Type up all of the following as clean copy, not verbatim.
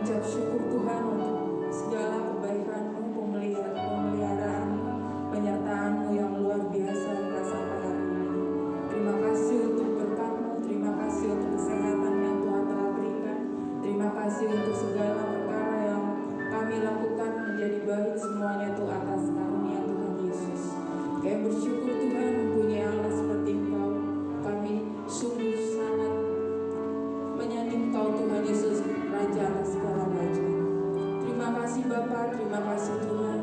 mengucap syukur Tuhan untuk segala kebaikan-Mu, pemeliharaan-Mu, penyertaan-Mu yang luar biasa sampai hari ini. Terima kasih untuk berkat-Mu, terima kasih untuk kesehatan yang Tuhan telah berikan, terima kasih untuk segala perkara yang kami lakukan menjadi baik, semuanya itu atas karunia Tuhan Yesus. Kami bersyukur Tuhan mempunyai Allah seperti Engkau. Kami sungguh sangat menyanyi Engkau Tuhan Yesus, Raja atas segala raja. Terima kasih Bapa, terima kasih Tuhan.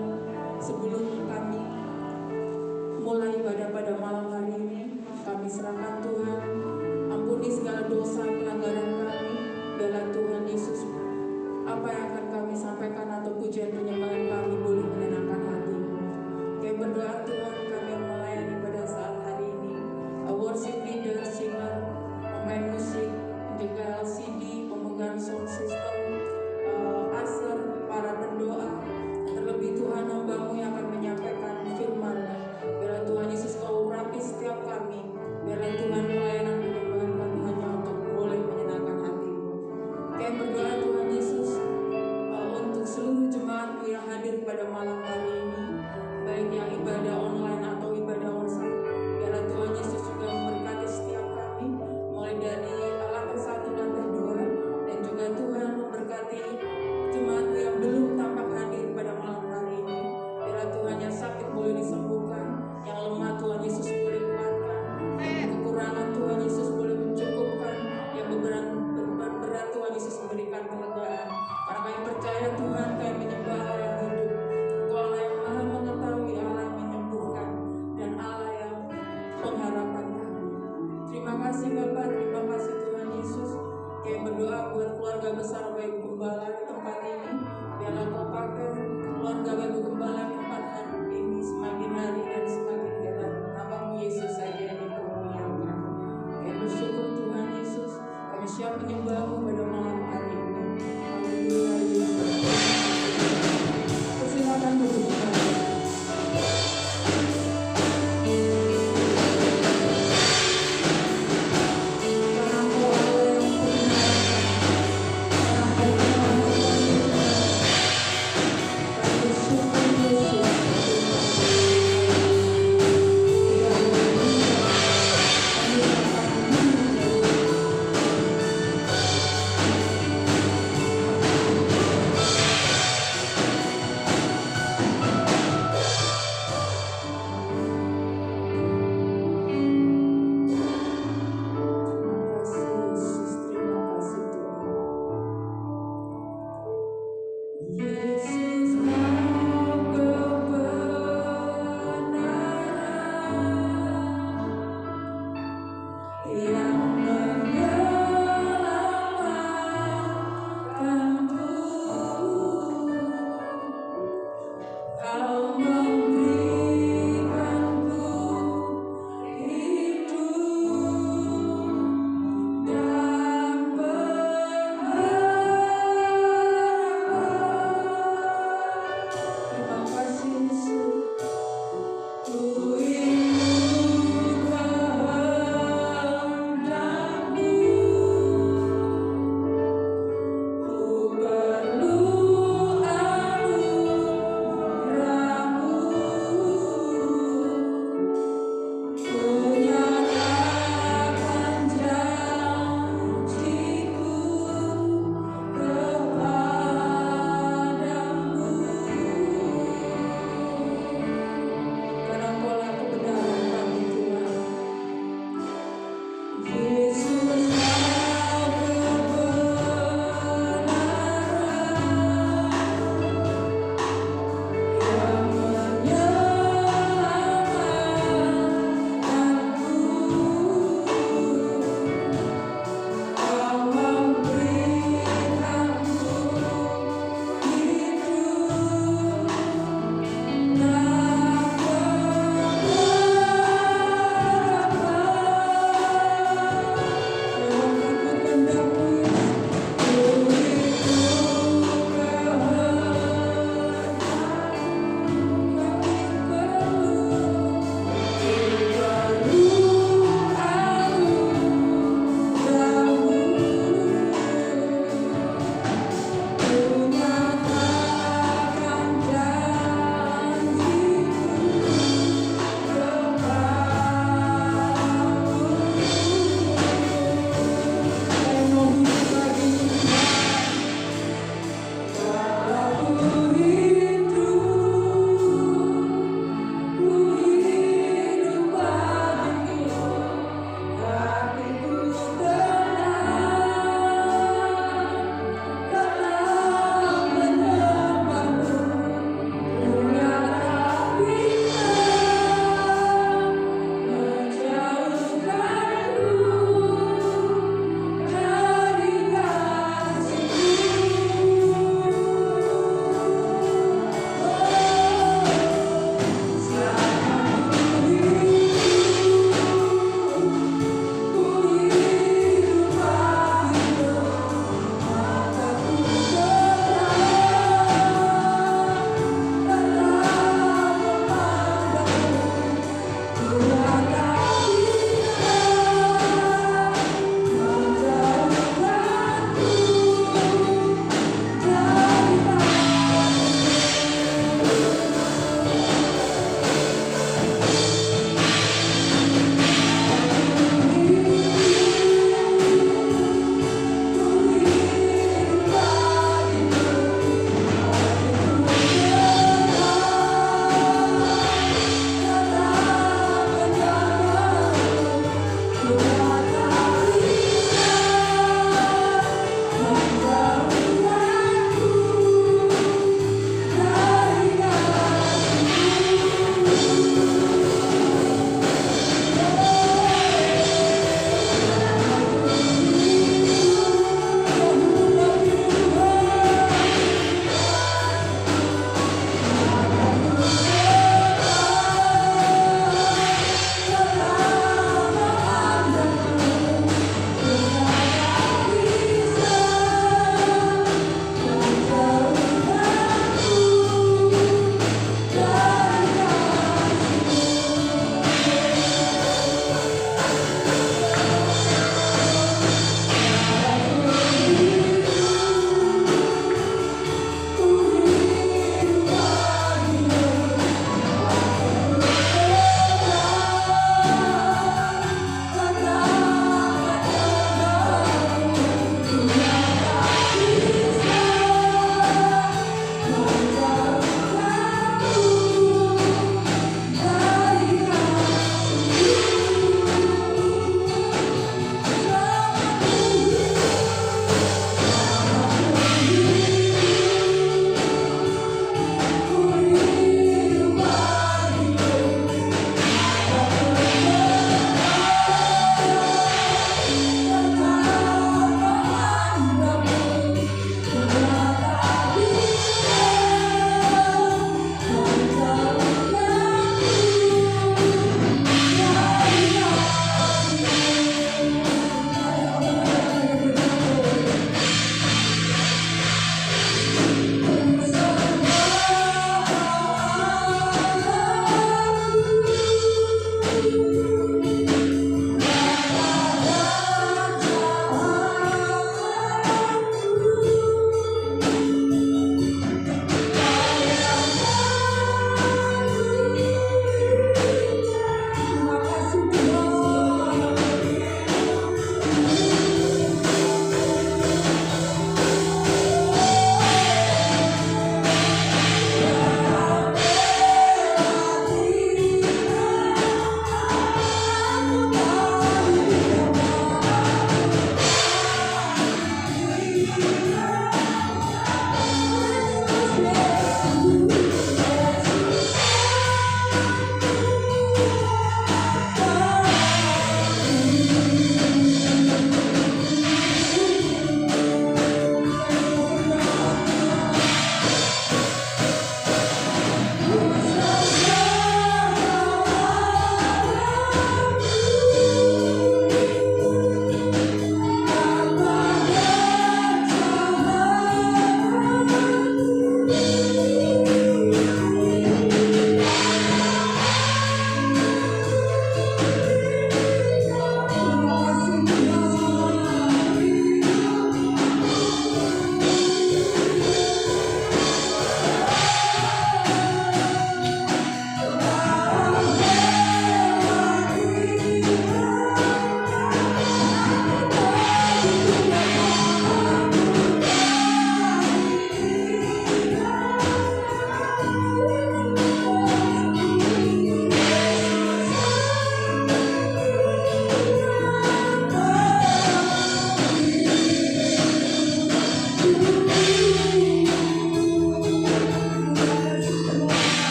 Sebelum kami mulai ibadah pada malam hari ini, kami serahkan Tuhan, ampuni segala dosa pelanggaran kami. Biarlah Tuhan Yesus, apa yang akan kami sampaikan atau pujian penyembahan kami boleh menenangkan hati-Mu. Kami berdoa Tuhan, kami melayani pada saat hari ini. Worship leader, singer, pemain musik, juga LCD, pemegang sound system, usher, para pendoa, terlebih Tuhan hamba-Mu yang akan menyampaikan firman-Mu. Biarlah Tuhan Yesus Kau urapi setiap kami. Biarlah Tuhan pelayanan penyembahan kami hanya untuk boleh menyenangkan hati-Mu. Kami berdoa Tuhan Yesus untuk seluruh jemaat-Mu yang hadir pada malam hari ini, baik yang ibadah online atau ibadah onsite. Biarlah Tuhan Yesus juga memberkati setiap kami, mulai dari lantai 1, lantai 2, dan juga Tuhan memberkati jemaat yang belum tampak hadir pada malam hari ini. Biarlah Tuhan yang sakit boleh disembuhkan, yang lemah Tuhan Yesus boleh kuatkan, yang kekurangan Tuhan Yesus boleh mencukupkan, yang beban berat Tuhan Yesus memberikan kelegaan. Karena kami percaya Tuhan, kami menyembah Allah yang hidup, Engkau Allah yang maha mengetahui, Allah yang menyembuhkan, dan Allah yang pengharapan kami. Terima kasih Bapa, terima kasih Tuhan Yesus. Kami berdoa buat keluarga besar Bapak Ibu Gembala di tempat ini. Biarlah Kau pakai keluarga Bapak Ibu Gembala di tempat hari ini semakin hari dan semakin hebat. Nama-Mu Yesus saja yang dipermuliakan. Kami bersyukur Tuhan Yesus. Kami siap menyembah-Mu pada malam hari ini. Haleluya Yesus. Persilakan duduk. Yesus.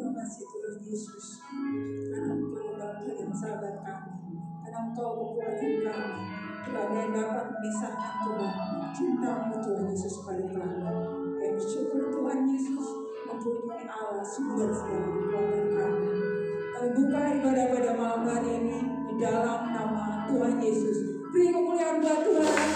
Terima kasih Tuhan Yesus, karena Engkau Bapa dan sahabat kami, karena Engkau kekuatan kami. Tidak ada yang dapat memisahkan Tuhan cintamu Tuhan Yesus pada kami. Dan bersyukur Tuhan Yesus mempunyai Allah sumber segala kekuatan kami. Kami buka ibadah pada malam hari ini di dalam nama Tuhan Yesus. Beri kemuliaan buat Tuhan.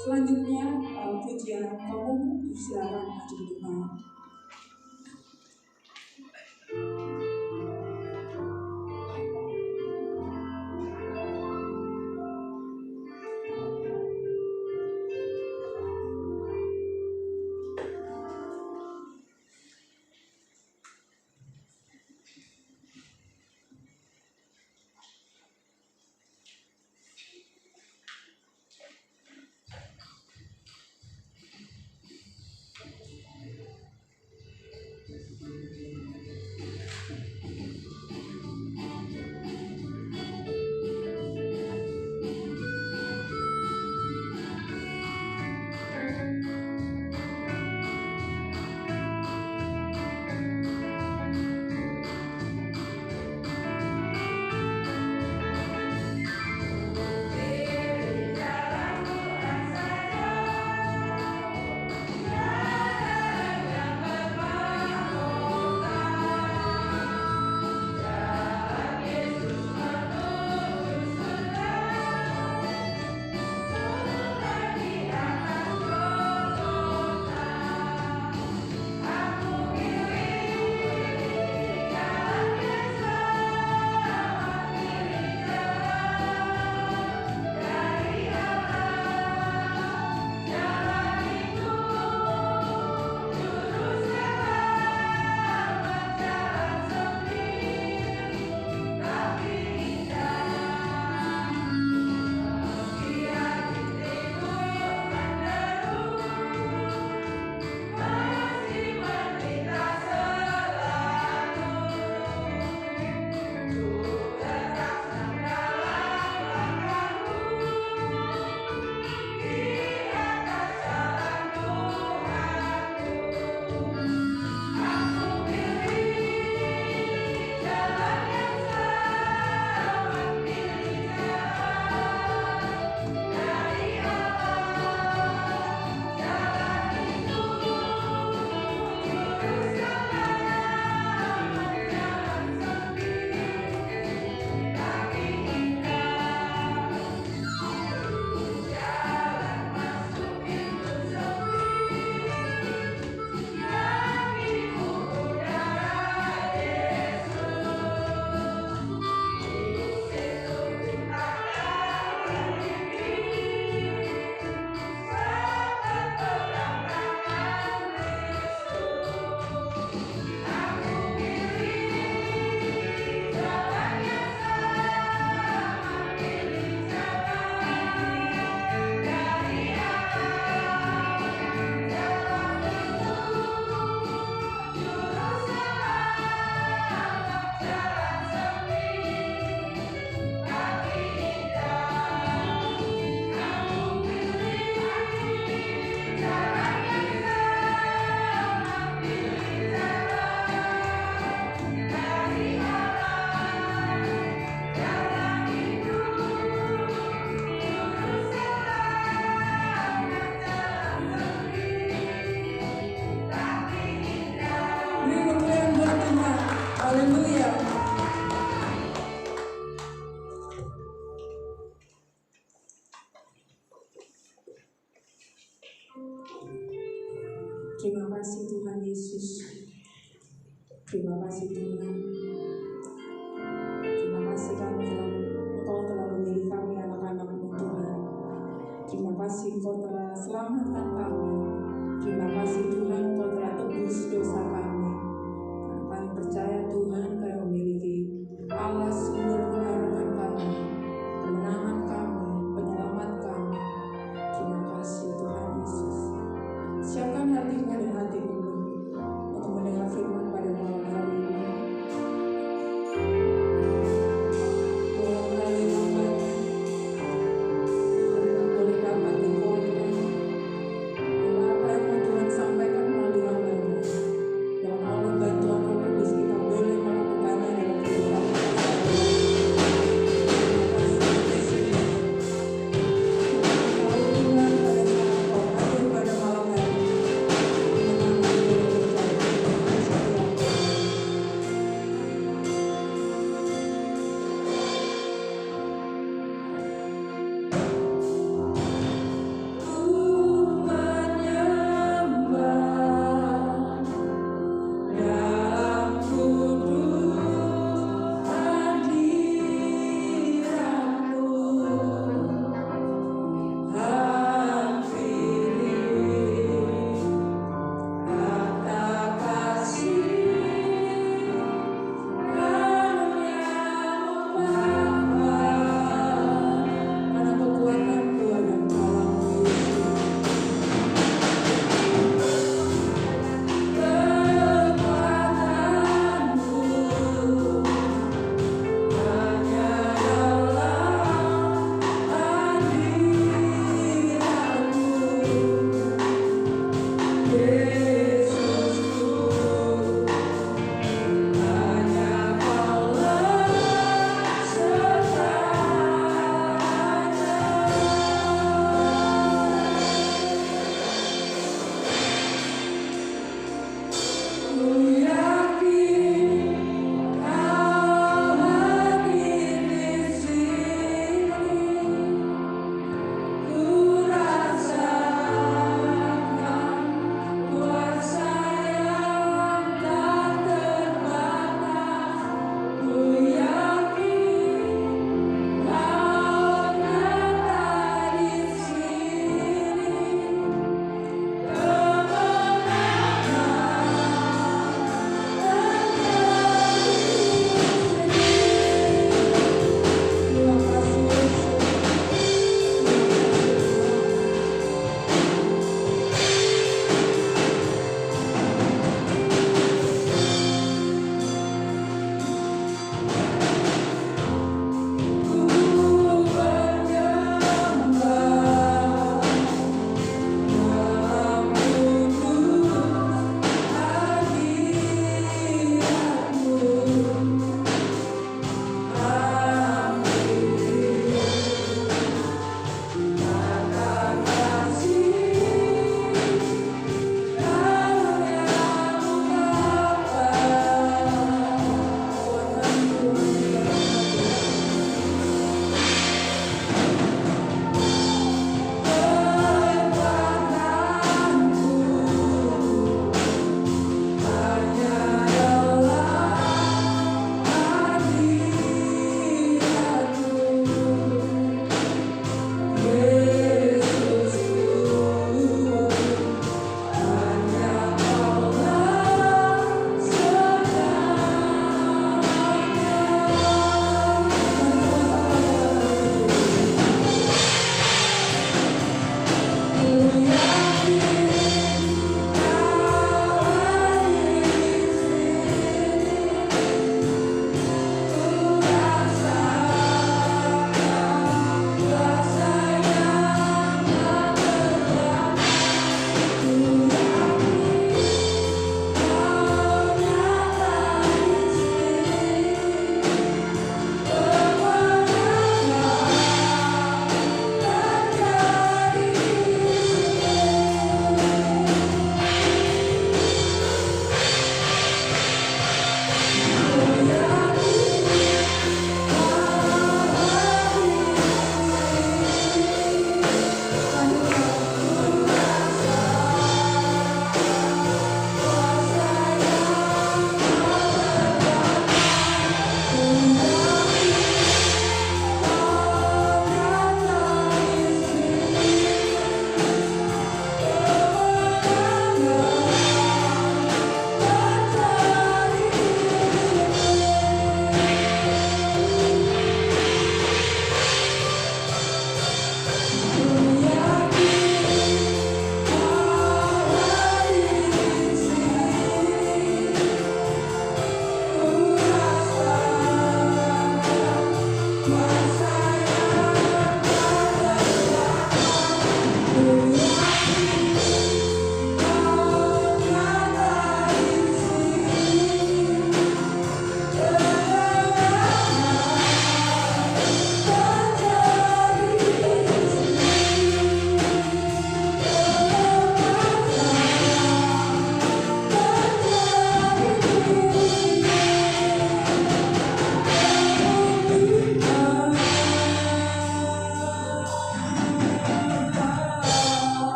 Selanjutnya pujian kamu silakan maju ke depan. Beri kemuliaan buat Tuhan. Haleluya. Terima kasih Tuhan Yesus. Terima kasih Tuhan. Terima kasih Engkau telah memilih kami anak-anak-Mu Tuhan. Terima kasih Engkau telah selamatkan kami. Terima kasih Tuhan Engkau telah tebus dosa kami. Kami percaya Tuhan Kau memiliki Allah sumber pengharapan kami, kemenangan kami, penyelamat kami. Terima kasih Tuhan Yesus. Siapkan hatimu dan hatimu untuk mendengar firman pada malam hari ini. Boleh dapat dikuatkan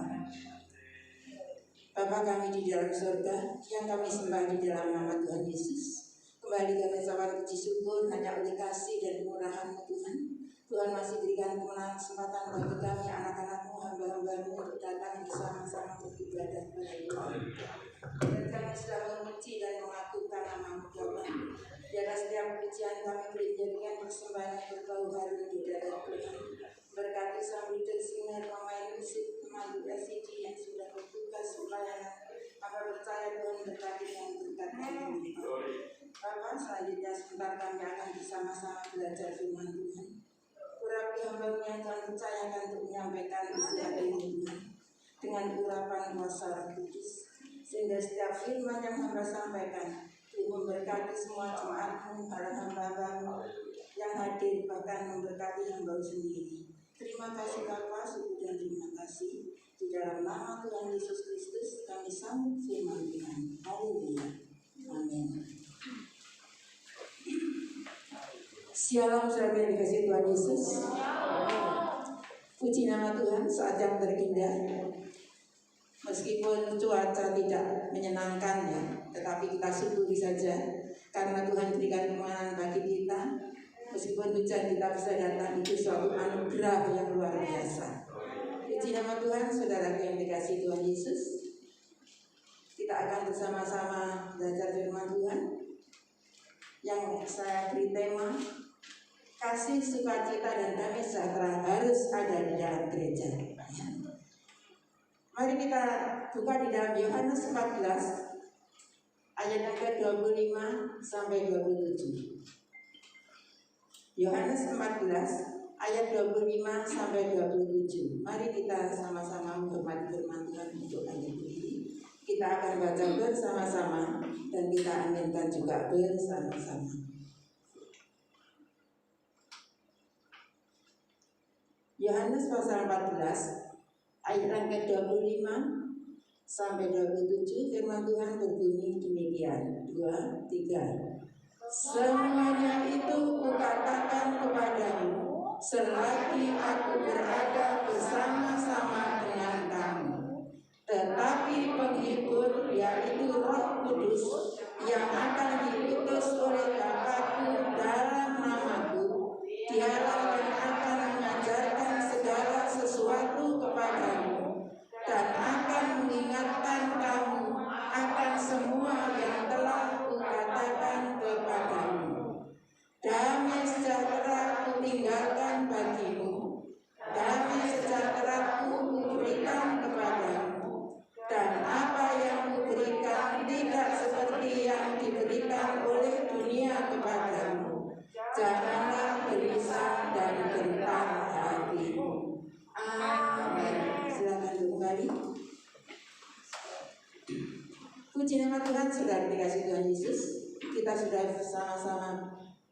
berdoa. Bapa kami di dalam surga, yang kami sembah di dalam nama Tuhan Yesus. Kembali kami ucapkan puji syukur hanya oleh kasih dan kemurahan-Mu Tuhan. Tuhan masih berikan kemenangan kesempatan bagi kami anak-anak-Mu, hamba-hamba-Mu untuk datang bersama-sama beribadah kepada Tuhan. Dan kami sudah memuji dan mengakukan nama-Mu Tuhan. Di atas setiap pujian kami menjadikan persembahan yang berbau harum di dalam Tuhan. Berkati sang leader singer, pemain musik, pemandu SCD yang sudah bertugas pelayanan. Apa percaya Tuhan berkati dengan berkat kami. Bapak, selanjutnya sebentar kami akan bersama-sama belajar firman Tuhan. Urapi hamba-Mu yang Tuhan percayakan untuk menyampaikan isi hati Tuhan dengan urapan kuasa Roh Kudus, sehingga setiap firman yang hamba sampaikan Tuhan memberkati semua jemaat-Mu, para hamba-hamba-Mu yang hadir, bahkan memberkati hamba-Mu sendiri. Terima kasih Bapa, syukur dan terima kasih. Di dalam nama Tuhan Yesus Kristus kami sambut firman Tuhan. Haleluya. Amin. Shalom saudara yang dikasihi Tuhan Yesus. Puji nama Tuhan, saat yang terindah. Meskipun cuaca tidak menyenangkan ya, tetapi kita syukuri saja karena Tuhan berikan kemenangan bagi kita. Meskipun hujan kita bisa datang, itu suatu anugerah yang luar biasa. Puji nama Tuhan, saudara yang dikasihi Tuhan Yesus. Kita akan bersama-sama belajar firman Tuhan yang saya beri tema kasih, sukacita, dan damai sejahtera harus ada di dalam gereja. Mari kita buka di dalam Yohanes 14 ayat yang ke-25 sampai 27. Yohanes 14 ayat 25 sampai 27. Mari kita sama-sama menghormati firman Tuhan untuk ayat ini. Kita akan baca bersama-sama dan kita aminkan juga bersama-sama. Yohanes pasal 14 ayat yang ke-25 sampai 27, firman Tuhan berbunyi demikian. 2, 3. Semuanya itu kukatakan kepadamu selagi aku berada bersama-sama dengan kamu. Tetapi penghibur, yaitu Roh Kudus, yang akan diutus oleh Bapa-Ku dalam namaku, Dialah yang akan mengajarkan segala sesuatu kepadamu dan akan mengingatkan kamu akan semua yang telah kukatakan kepadamu. Damai sejahtera kutinggalkan bagimu, damai sejahtera kuberikan kepadamu, dan apa yang kuberikan tidak seperti yang diberikan oleh dunia kepadamu. Janganlah gelisah dan gentar hatimu. Amin. Silakan kembali. Puji nama Tuhan, saudara dikasih Tuhan Yesus. Kita sudah bersama-sama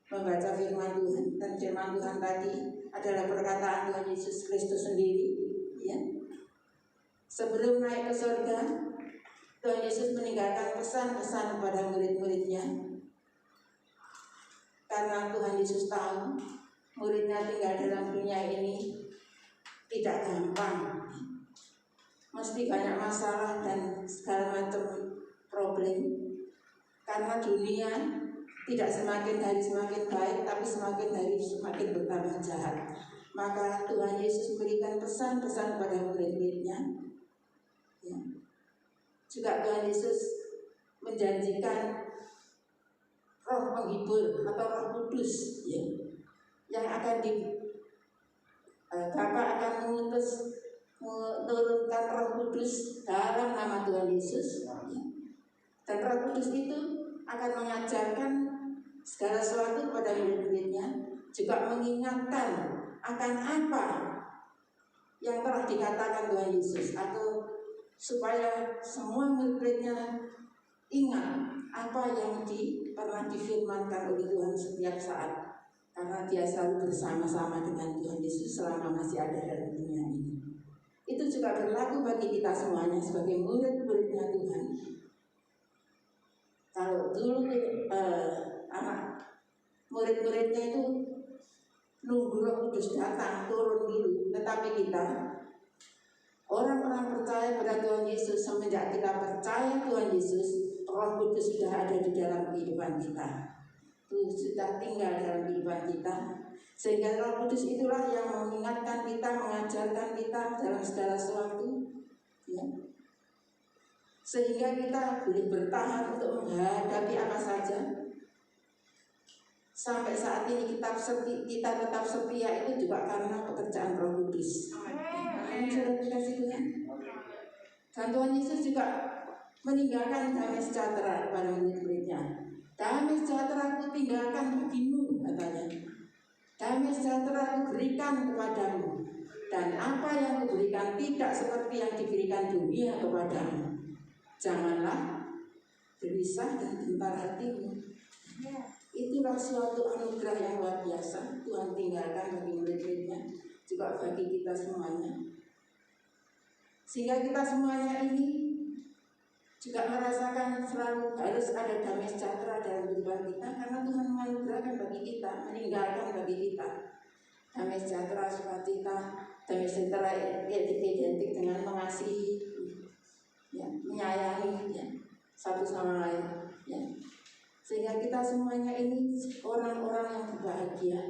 membaca firman Tuhan, dan firman Tuhan tadi adalah perkataan Tuhan Yesus Kristus sendiri. Ya. Sebelum naik ke surga, Tuhan Yesus meninggalkan pesan-pesan kepada murid-muridnya. Karena Tuhan Yesus tahu muridnya tinggal dalam dunia ini tidak gampang, mesti banyak masalah dan segala macam problem. Karena dunia tidak semakin hari semakin baik, tapi semakin hari semakin bertambah jahat. Maka Tuhan Yesus memberikan pesan-pesan pada murid-muridnya. Ya. Juga Tuhan Yesus menjanjikan Roh penghibur atau Roh Kudus, ya, yang akan Bapa akan menurunkan Roh Kudus dalam nama Tuhan Yesus, ya. Dan Roh Kudus itu akan mengajarkan segala sesuatu kepada murid-muridnya, juga mengingatkan akan apa yang telah dikatakan Tuhan Yesus, atau supaya semua murid-muridnya ingat apa yang pernah difirmankan oleh Tuhan setiap saat, karena Dia selalu bersama-sama dengan Tuhan Yesus selama masih ada dalam dunia ini. Itu juga berlaku bagi kita semuanya sebagai murid-muridnya Tuhan. Kalau dulu anak murid-muridnya itu nunggu Roh Kudus datang turun dulu, tetapi kita Orang-orang percaya pada Tuhan Yesus, semenjak kita percaya Tuhan Yesus, Roh Kudus sudah ada di dalam kehidupan kita. Tuh sudah tinggal dalam kehidupan kita. Sehingga Roh Kudus itulah yang mengingatkan kita, mengajarkan kita dalam segala sesuatu, ya. Sehingga kita boleh bertahan untuk menghadapi apa saja. Sampai saat ini kita tetap setia itu juga karena pekerjaan Roh Kudus. Sudah dikasih Tuhan. Dan Tuhan Yesus juga meninggalkan damai sejahtera kepada murid-muridnya. Damai sejahtera aku tinggalkan bagimu, katanya. Damai sejahtera aku berikan kepadamu. Dan apa yang kuberikan tidak seperti yang diberikan dunia kepadamu. Janganlah gelisah dan gentar hatimu. Itulah suatu anugerah yang luar biasa Tuhan tinggalkan bagi murid-muridnya, juga bagi kita semuanya. Sehingga kita semuanya ini juga merasakan selalu harus ada damai sejahtera dalam kehidupan kita, karena Tuhan menganugerahkan bagi kita, meninggalkan bagi kita damai sejahtera, sukacita. Damai sejahtera identik dengan mengasihi, ya, menyayangi, ya, satu sama lain, ya. Sehingga kita semuanya ini orang-orang yang berbahagia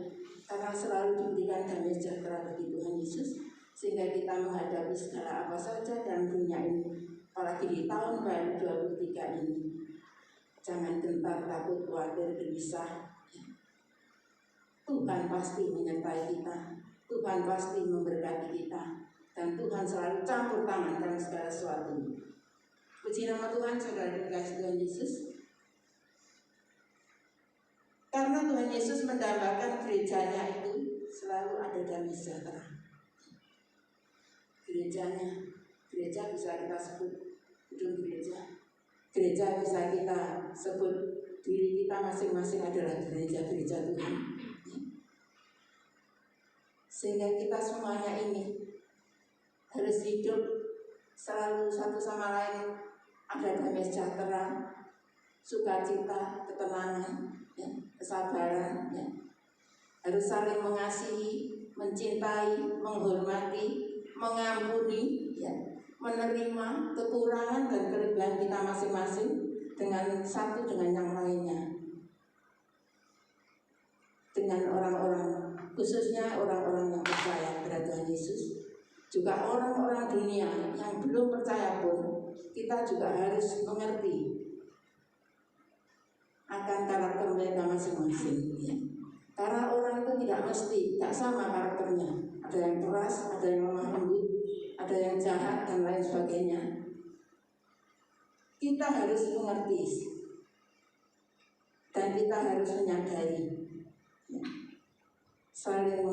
karena selalu diberikan damai sejahtera bagi Tuhan Yesus, sehingga kita menghadapi segala apa saja dalam dunia ini. Apalagi di tahun baru 23 ini, jangan gentar, takut, khawatir, gelisah. Tuhan pasti menyertai kita, Tuhan pasti memberkati kita, dan Tuhan selalu campur tangan dalam segala sesuatu. Puji nama Tuhan, saudara dikasih Tuhan Yesus. Karena Tuhan Yesus mendambakan gerejanya itu selalu ada damai sejahtera. Gerejanya, gereja bisa kita sebut gedung gereja. Gereja bisa kita sebut diri kita masing-masing adalah gereja-gereja Tuhan. Sehingga kita semuanya ini harus hidup selalu satu sama lain, ada damai sejahtera, sukacita, ketenangan, ya, kesabaran, ya. Harus saling mengasihi, mencintai, menghormati, mengampuni, ya, menerima kekurangan dan kelebihan kita masing-masing dengan satu dengan yang lainnya. Dengan orang-orang, khususnya orang-orang yang percaya kepada Tuhan Yesus, juga orang-orang dunia yang belum percaya pun, kita juga harus mengerti akan karakter mereka masing-masing, ya. Karena orang itu tidak sama karakternya. Ada yang keras, ada yang lemah lembut, ada yang jahat dan lain sebagainya. Kita harus mengerti dan kita harus menyadari, ya, saling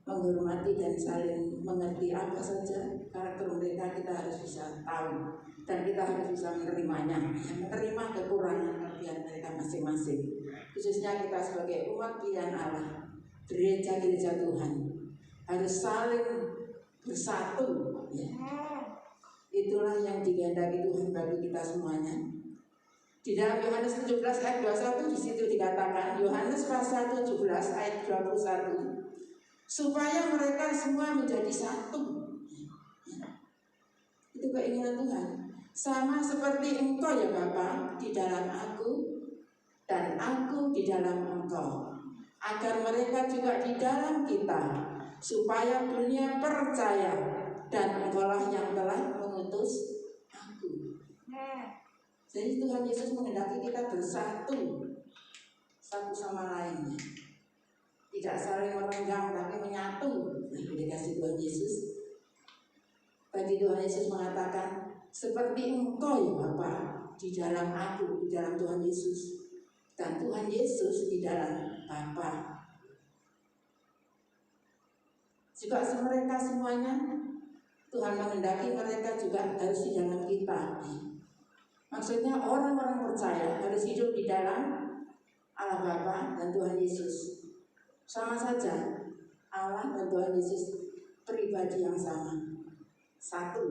menghormati dan saling mengerti apa saja karakter mereka. Kita harus bisa tahu dan kita harus bisa menerimanya, menerima kekurangan kelebihan mereka masing-masing. Khususnya kita sebagai umat pilihan Allah, gereja-gereja Tuhan harus saling bersatu, ya. Itulah yang dikehendaki Tuhan bagi kita semuanya. Di dalam Yohanes 17 ayat 21 di situ dikatakan, Yohanes pasal 17 ayat 21, supaya mereka semua menjadi satu. Itu keinginan Tuhan. Sama seperti Engkau ya Bapa di dalam Aku dan Aku di dalam Engkau, agar mereka juga di dalam kita, supaya dunia percaya dan Engkaulah yang telah mengutus Aku. Jadi Tuhan Yesus menghendaki kita bersatu satu sama lainnya, tidak saling merenggang tapi menyatu. Dikasih Tuhan Yesus. Bagi Tuhan Yesus mengatakan, seperti Engkau ya Bapa di dalam Aku, di dalam Tuhan Yesus, dan Tuhan Yesus di dalam Bapa. Juga mereka semuanya, Tuhan menghendaki mereka juga harus di dalam kita. Maksudnya orang-orang percaya harus hidup di dalam Allah Bapa dan Tuhan Yesus. Sama saja, Allah dan Tuhan Yesus pribadi yang sama, satu.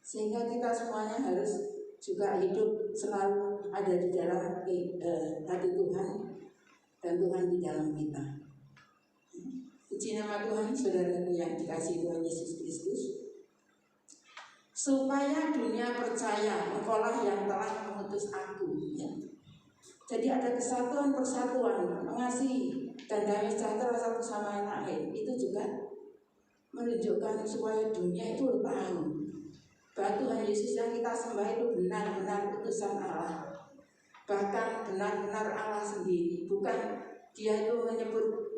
Sehingga kita semuanya harus juga hidup selalu ada di dalam hati Tuhan dan Tuhan di dalam kita. Puji nama Tuhan, saudara yang dikasihi Tuhan Yesus Kristus. supaya dunia percaya Engkaulah yang telah mengutus aku. Ya. Jadi ada kesatuan persatuan, mengasihi dan damai sejahtera satu sama yang lain. Itu juga menunjukkan supaya dunia itu tahu bahwa Tuhan Yesus yang kita sembah itu benar-benar utusan Allah, bahkan benar-benar Allah sendiri. Bukan dia itu menyebut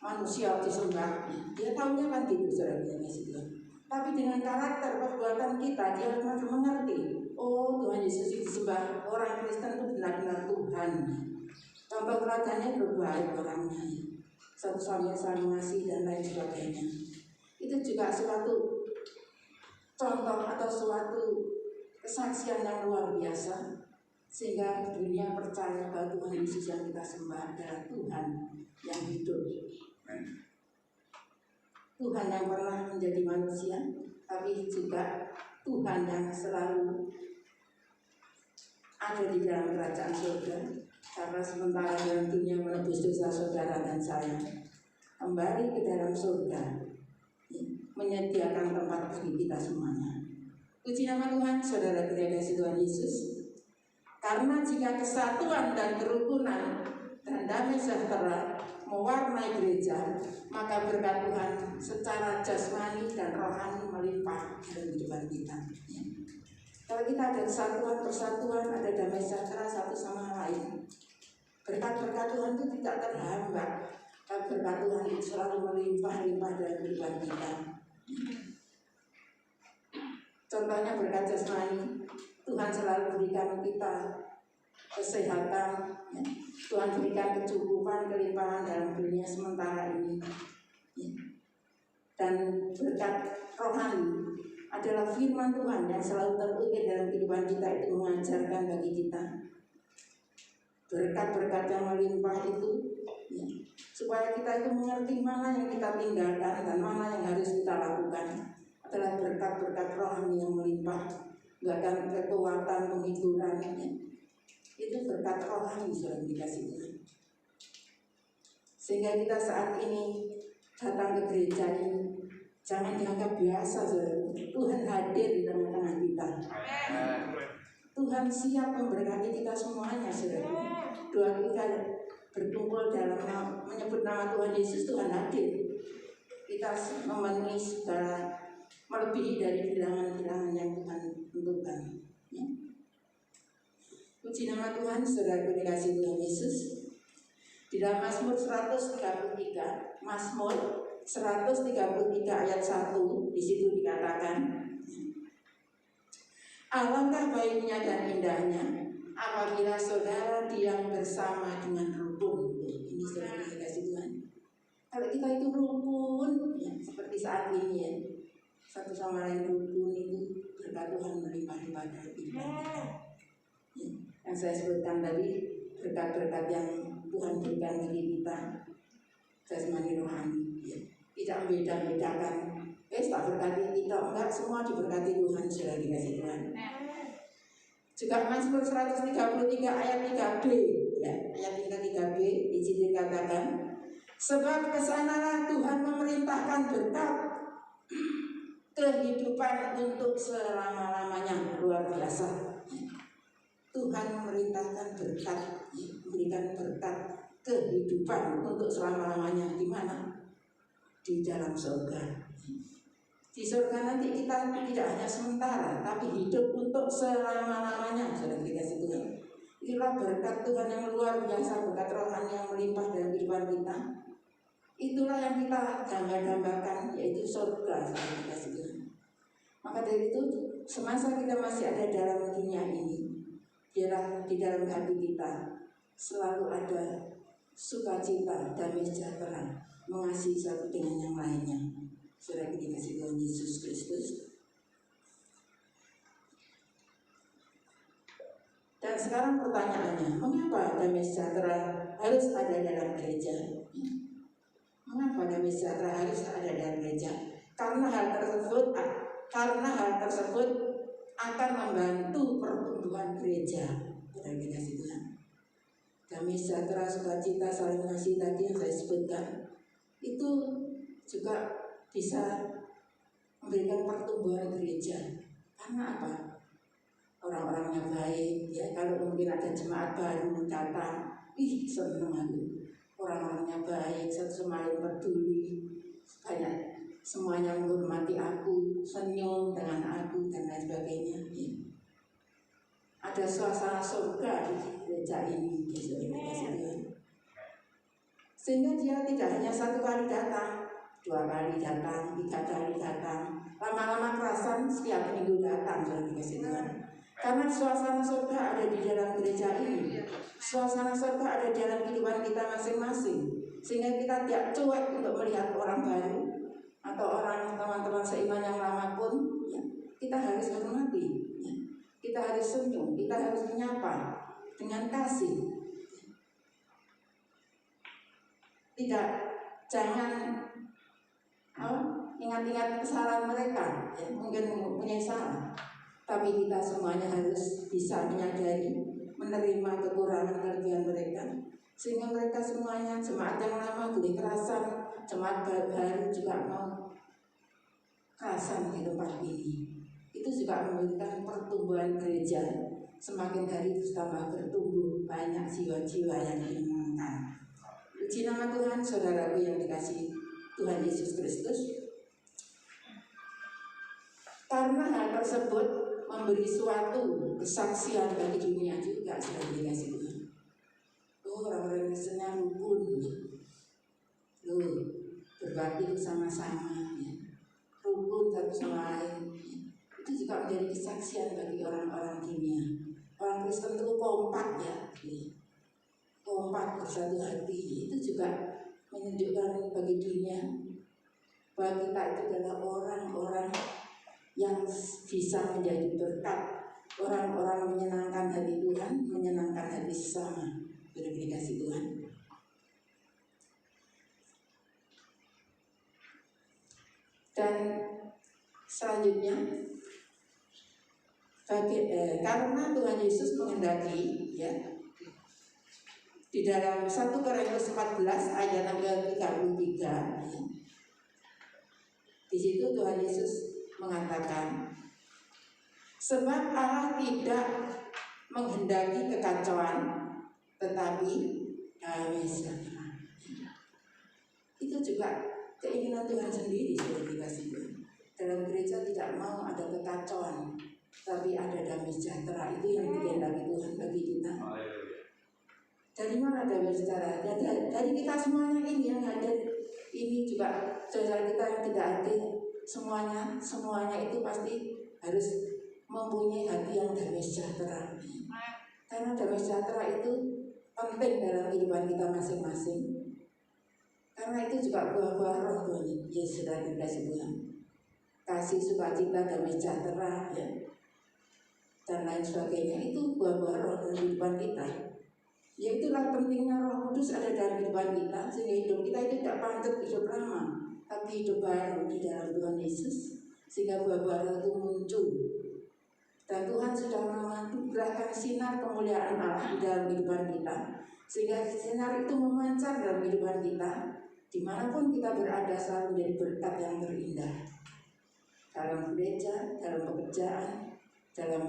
manusia disembah, dia tahunya kan gitu saudara. Tapi dengan karakter perbuatan kita, dia makin mengerti. Oh, Tuhan Yesus itu disembah, orang Kristen itu benar-benar Tuhan. Contoh teladannya berbaik orangnya, satu sama saling mengasihi dan lain sebagainya. Itu juga suatu contoh atau suatu kesaksian yang luar biasa, sehingga dunia percaya bahwa Tuhan Yesus yang kita sembah adalah Tuhan yang hidup, Tuhan yang pernah menjadi manusia, tapi juga Tuhan yang selalu ada di dalam kerajaan surga. Karena sementara dalam dunia menebus dosa saudara dan saya, kembali ke dalam surga menyediakan tempat bagi kita semuanya. Puji nama Tuhan, saudara kekasih Tuhan Yesus. Karena jika kesatuan dan kerukunan dan damai sejahtera mewarnai gereja, maka berkat Tuhan secara jasmani dan rohani melimpah dalam kehidupan kita. Kalau kita ada kesatuan, persatuan, ada damai sejahtera satu sama lain, berkat-berkat Tuhan itu tidak terhambat. Tapi berkat Tuhan itu selalu melimpah-limpah dalam kehidupan kita. Contohnya berkat jasmani, Tuhan selalu berikan kita kesehatan, ya. Tuhan berikan kecukupan, kelimpahan dalam dunia sementara ini, ya. Dan berkat rohani adalah firman Tuhan yang selalu terukir dalam kehidupan kita, itu mengajarkan bagi kita berkat-berkat yang melimpah itu, ya, supaya kita itu mengerti mana yang kita tinggalkan dan mana yang harus kita lakukan. Adalah berkat-berkat rohani yang melimpah, bahkan kekuatan penghiburan, ya. Itu berkat rohani sudah dikasih Tuhan. Sehingga kita saat ini datang ke gereja ini jangan dianggap biasa, saudara. Tuhan hadir di tengah-tengah kita. Tuhan siap memberkati kita semuanya, saudara. Doa kita berkumpul dalam menyebut nama Tuhan Yesus, Tuhan hadir. Kita memenuhi segala, melebihi dari bilangan-bilangan yang Tuhan tentukan, ya. Puji nama Tuhan, saudara dikasih Tuhan Yesus. Di dalam Mazmur 133, Mazmur 133 ayat 1, di situ dikatakan, alangkah baiknya dan indahnya apabila saudara diam bersama dengan rukun. Ini saudara dikasih Tuhan. Kalau kita itu rukun, ya, seperti saat ini, ya, satu sama lain rukun, itu berkat Tuhan melimpah-limpah dalam kehidupan kita. Ya, yang saya sebutkan tadi, berkat-berkat yang Tuhan berikan bagi kita, jasmani rohani, ya. Tidak membeda-bedakan. Tak berkati kita, enggak, semua diberkati Tuhan, sudah dikasih Tuhan. Juga Mazmur 133 ayat 3b, ya, ayat 3b di sini dikatakan, sebab kesanalah Tuhan memerintahkan berkat kehidupan untuk selama-lamanya. Luar biasa. Tuhan memerintahkan berkat, memberikan berkat kehidupan untuk selama-lamanya. Di mana? Di dalam surga. Di surga nanti kita tidak hanya sementara, tapi hidup untuk selama-lamanya. Sudah dikasih Tuhan. Itulah berkat Tuhan yang luar biasa, berkat rohani yang melimpah dalam kehidupan kita. Itulah yang kita gambar-gambarkan, yaitu surga. Sudah dikasih Tuhan. Maka dari itu, semasa kita masih ada dalam dunia ini, biarlah di dalam hati kita selalu ada sukacita, damai sejahtera, mengasihi satu dengan yang lainnya. Sudah dikasih Tuhan Yesus Kristus. Dan sekarang pertanyaannya, mengapa damai sejahtera harus ada dalam gereja? Mengapa damai sejahtera harus ada dalam gereja? Karena hal tersebut akan membantu pertumbuhan gereja. Sudah dikasih Tuhan. Damai sejahtera, sukacita, saling mengasihi tadi yang saya sebutkan, itu juga bisa memberikan pertumbuhan gereja. Karena apa? Orang-orangnya baik, ya. Kalau mungkin ada jemaat baru datang, seneng aku. Orang-orangnya baik, satu sama lain peduli, banyak semuanya menghormati aku, senyum dengan aku dan lain sebagainya. Ya. Ada suasana surga di gereja ini, sehingga dia tidak hanya satu kali datang, 2 kali datang, 3 kali datang, lama-lama kerasan setiap minggu datang, jadi dikasih Tuhan. Karena suasana surga ada di dalam gereja ini, suasana surga ada di dalam kehidupan kita masing-masing, sehingga kita tidak cuek untuk melihat orang baru atau orang teman-teman seiman yang lama pun, ya, kita harus hormati, ya. Kita harus senyum, kita harus menyapa dengan kasih. Jangan ingat-ingat kesalahan mereka, ya, mungkin mempunyai salah, tapi kita semuanya harus bisa menyadari, menerima kekurangan kelebihan mereka, sehingga mereka semuanya, jemaat yang lama boleh kerasan, jemaat baru juga mau kerasan di tempat ini. Itu juga memberikan pertumbuhan gereja, semakin hari tambah bertumbuh, banyak jiwa-jiwa yang diimankan. Puji nama Tuhan, saudaraku yang dikasihi Tuhan Yesus Kristus. Karena hal tersebut memberi suatu kesaksian bagi dunia juga, sudah dikasih Tuhan. Orang-orang Kristennya rukun, berbakti bersama-sama, ya. Rukun satu sama lain, ya. Itu juga menjadi kesaksian bagi orang-orang dunia. Orang Kristen itu kompak, ya. Kompak bersatu hati, itu juga menunjukkan bagi dunia bahwa kita itu adalah orang-orang yang bisa menjadi berkat, orang-orang menyenangkan hati Tuhan, menyenangkan hati sesama. Terima kasih Tuhan. Dan selanjutnya, karena Tuhan Yesus menghendaki, ya, di dalam 1 Korintus 14 ayat 33, ya, di situ Tuhan Yesus mengatakan, sebab Allah tidak menghendaki kekacauan, tetapi damai sejahtera. Itu juga keinginan Tuhan sendiri, sudah dikasih Tuhan. Dalam gereja tidak mau ada kekacauan, tapi ada damai sejahtera. Itu yang dikehendaki Tuhan bagi kita. Dari mana damai sejahtera? Dari kita semuanya ini yang hadir. Ini juga saudara kita yang tidak hadir. Semuanya itu pasti harus mempunyai hati yang damai sejahtera. Karena damai sejahtera itu penting dalam kehidupan kita masing-masing. Karena itu juga buah-buah roh Tuhan Yesus sudah dikasih Tuhan. Kasih, sukacita, damai sejahtera, ya, dan lain sebagainya, itu buah-buah roh dalam kehidupan kita. Ya, itulah pentingnya Roh Kudus ada dalam kehidupan kita, sehingga hidup kita itu tidak pantas hidup lama, tapi hidup baru di dalam Tuhan Yesus, sehingga buah-buah roh itu muncul. Dan Tuhan sudah menganugerahkan sinar kemuliaan Allah di dalam kehidupan kita, sehingga sinar itu memancar dalam kehidupan kita. Dimanapun kita berada selalu menjadi berkat yang terindah. Dalam gereja, dalam pekerjaan, dalam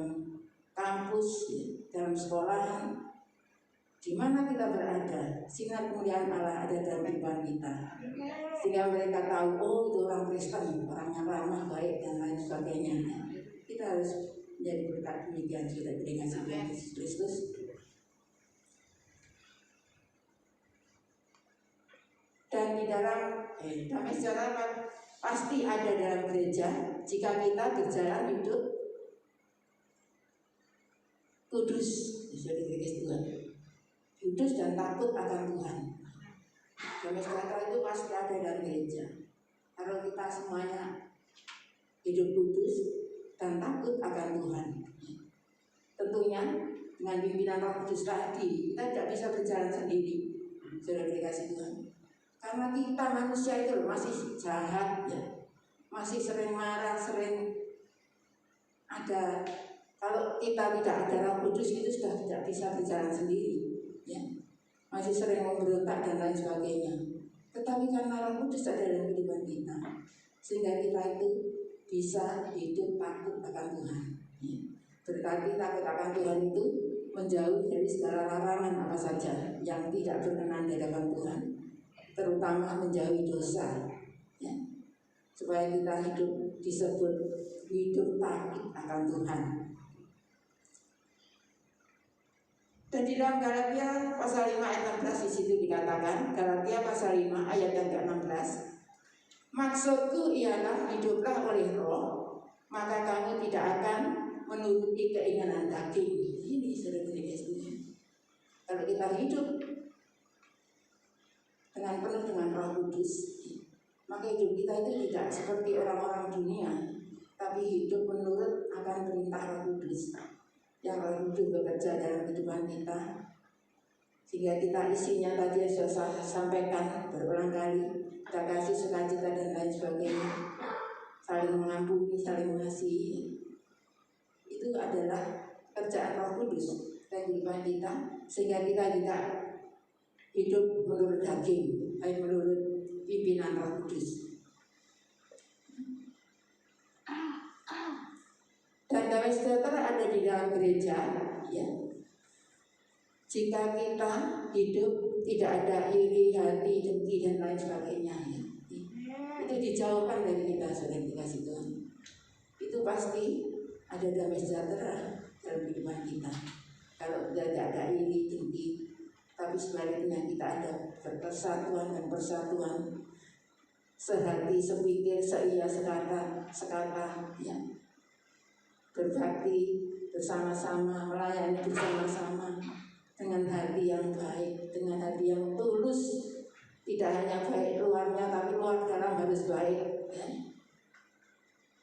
kampus, dalam sekolahan, di mana kita berada, sinar kemuliaan Allah ada dalam kehidupan kita. Sehingga mereka tahu, oh itu orang Kristen, orang yang ramah, baik, dan lain sebagainya. Kita harus menjadi berkat demikian, sudah dikasih Tuhan Yesus Kristus. Dan di dalam damai sejahtera pasti ada dalam gereja jika kita berjalan hidup kudus, sudah dikasih Tuhan. Kudus dan takut akan Tuhan. Damai sejahtera itu pasti ada dalam gereja. Kalau kita semuanya hidup kudus dan takut akan Tuhan, tentunya dengan pimpinan Roh Kudus tadi kita tidak bisa berjalan sendiri. Sudah dikasih Tuhan. Karena kita manusia itu masih jahat, ya, masih sering marah, sering ada. Kalau kita tidak ada Roh Kudus itu sudah tidak bisa berjalan sendiri, ya, masih sering memberontak dan lain sebagainya. Tetapi karena Roh Kudus ada dalam kehidupan kita, sehingga kita itu bisa hidup takut akan Tuhan. Berarti takut akan Tuhan itu menjauh dari segala larangan apa saja yang tidak berkenan di hadapan Tuhan, terutama menjauhi dosa, ya. Supaya kita hidup disebut hidup takut akan Tuhan. Dan di dalam Galatia pasal 5 ayat 16 di situ dikatakan, Galatia pasal 5 ayat yang ke-16, maksudku ialah hiduplah oleh Roh, maka kamu tidak akan menuruti keinginan daging. Ini saudara-saudara sekalian. Kalau kita hidup dengan penuh dengan Roh Kudus, maka hidup kita itu tidak seperti orang-orang dunia, tapi hidup menurut akan perintah Roh Kudus. Yang Roh Kudus bekerja dalam kehidupan kita, sehingga kita isinya tadi yang sudah saya sampaikan berulang kali, kita kasih sukacita dan lain sebagainya, saling mengampuni, saling mengasihi. Itu adalah kerjaan Roh Kudus dalam kehidupan kita, sehingga kita tidak hidup menurut daging, tapi menurut pimpinan Roh Kudus. Dan damai sejahtera ada di dalam gereja, ya. Jika kita hidup tidak ada iri hati, dengki dan lain sebagainya, ya. Itu dijauhkan dari kita, saudara dikasih Tuhan. Itu pasti ada damai sejahtera dalam kehidupan kita. Kalau tidak ada iri, dengki, tapi sebaliknya kita ada persatuan dan persatuan, sehati, sepikir, seia, sekata, ya. Berbakti bersama-sama, melayani bersama-sama dengan hati yang baik, dengan hati yang tulus. Tidak hanya baik luarnya, tapi luar dalam harus baik, ya.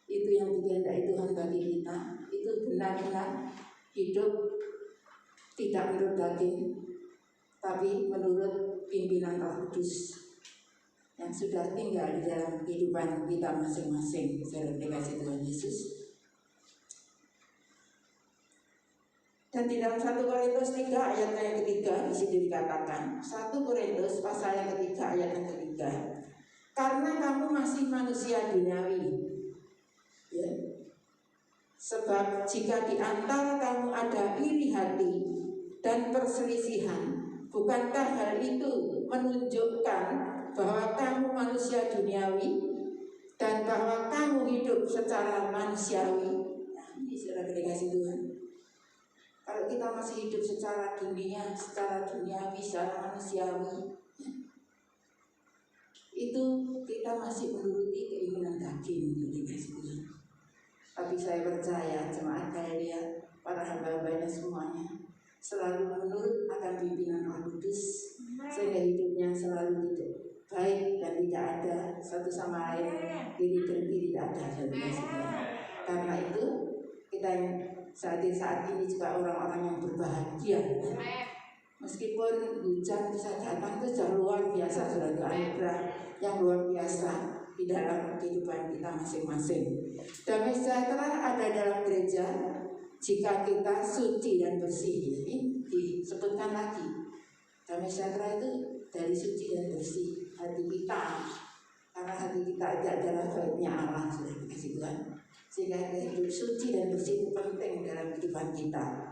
Itu yang dikehendaki Tuhan bagi kita. Itu benar-benar hidup tidak menurut daging, tapi menurut pimpinan Roh Kudus yang sudah tinggal di dalam kehidupan kita masing-masing. Saudara dikasih Tuhan Yesus. Dan di dalam 1 Korintus 3 ayat yang ketiga di situ dikatakan, 1 Korintus pasal yang ketiga ayat yang ketiga, karena kamu masih manusia duniawi, ya. Sebab jika di antara kamu ada iri hati dan perselisihan, bukankah hal itu menunjukkan bahwa kamu manusia duniawi dan bahwa kamu hidup secara manusiawi? Nah, ini saudara dikasih Tuhan. Kalau kita masih hidup secara dunia, secara duniawi, secara manusiawi, itu kita masih menuruti keinginan daging, dikasih Tuhan. Tapi saya percaya jemaat Galia, para hamba-hambanya semuanya selalu menurut akan pimpinan Roh Kudus, sehingga hidupnya selalu hidup baik dan tidak ada satu sama lain iri dengki, tidak ada. Karena itu kita yang saat ini juga orang-orang yang berbahagia. Meskipun hujan bisa datang, itu sudah luar biasa, sudah anugerah yang luar biasa di dalam kehidupan kita masing-masing. Damai sejahtera ada dalam gereja jika kita suci dan bersih. Ini disebutkan lagi. Damai sejahtera itu dari suci dan bersih hati kita, karena hati kita adalah baiknya Allah, sudah dikasih Tuhan. Sehingga hidup suci dan bersih itu penting dalam kehidupan kita.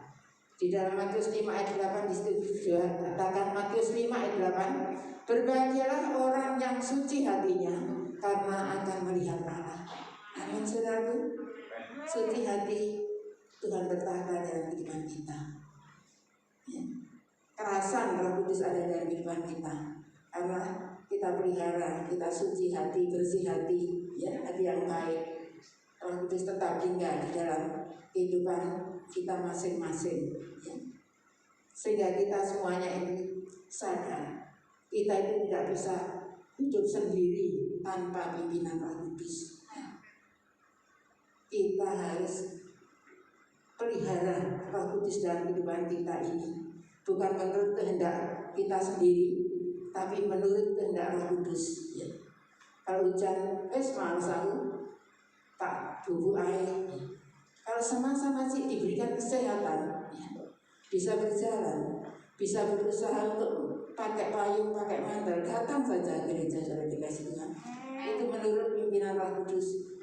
Di dalam Matius 5 ayat 8 dikatakan, Matius 5 ayat 8, berbahagialah orang yang suci hatinya, karena akan melihat Allah. Amin, saudaraku. Suci hati, Tuhan bertahta dalam kehidupan kita, ya. Kerasan Roh Kudus ada dalam kehidupan kita, karena kita pelihara, kita suci hati, bersih hati, ya, hati yang baik. Roh Kudus tetap tinggal di dalam kehidupan kita masing-masing, ya. Sehingga kita semuanya ini sadar, kita itu tidak bisa hidup sendiri tanpa pimpinan Roh Kudus. Kita harus pelihara Roh Kudus dalam kehidupan kita ini, bukan menurut kehendak kita sendiri, tapi menurut kehendak Roh Kudus, ya. Kalau hujan, males aku tak bubuk air. Kalau sama-sama sih diberikan kesehatan, ya, bisa berjalan, bisa berusaha untuk pakai payung, pakai mantel, datang saja gereja, saudara dikasih Tuhan. Itu menurut pimpinan Roh Kudus.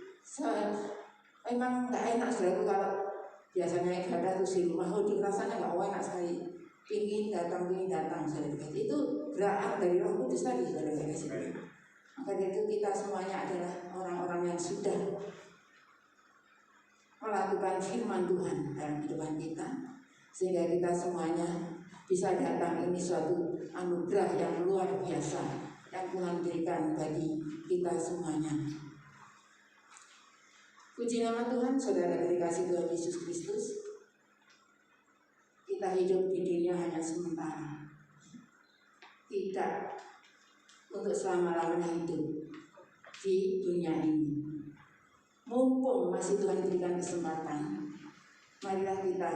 Memang nggak enak saudaraku kalau biasanya ibadah terus di rumah, rasanya nggak enak sekali. Pingin datang saudara. Itu gerakan dari Roh Kudus tadi saudara kasih. Maka dari itu kita semuanya adalah orang-orang yang sudah melakukan firman Tuhan dalam kehidupan kita, sehingga kita semuanya bisa datang. Ini suatu anugerah yang luar biasa yang Tuhan berikan bagi kita semuanya. Puji nama Tuhan, saudara dikasih Tuhan Yesus Kristus. Kita hidup di dunia hanya sementara, tidak untuk selama-lamanya hidup di dunia ini. Mumpung masih Tuhan berikan kesempatan, marilah kita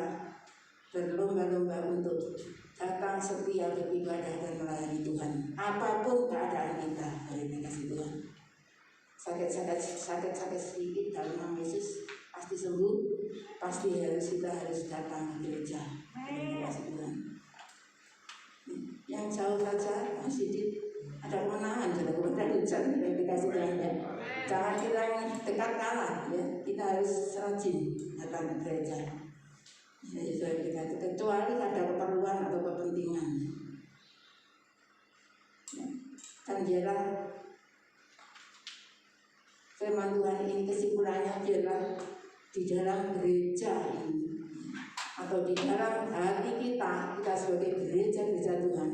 berlomba-lomba untuk datang setia beribadah dan melayani Tuhan. Apapun keadaan kita, hari kasih Tuhan. Sakit sedikit dalam nama Yesus pasti sembuh, pasti kita harus datang ke gereja. Hari kasih Tuhan. Yang jauh saja masih ada kemenangan, ada hujan yang dikasih Tuhan. Jangan kita yang dekat kalah, ya. Kita harus rajin datang ke gereja. Kecuali ada keperluan atau kepentingan. Dan biarlah firman Tuhan ini kesimpulannya biarlah di dalam gereja ini atau di dalam hati kita sebagai gereja Tuhan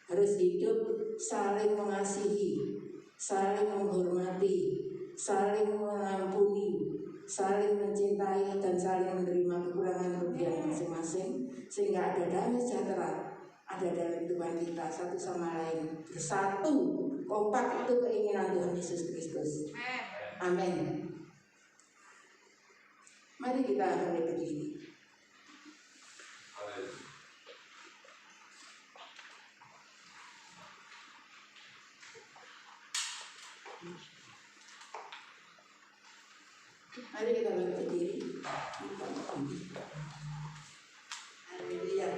harus hidup saling mengasihi, saling menghormati, saling mengampuni, saling mencintai, dan saling menerima kekurangan kelebihan masing-masing, sehingga ada damai sejahtera ada dalam kehidupan kita satu sama lain, bersatu kompak. Itu keinginan Tuhan Yesus Kristus. Amin. Mari kita mulai berdiri. Mari kita berdiri. Haleluya.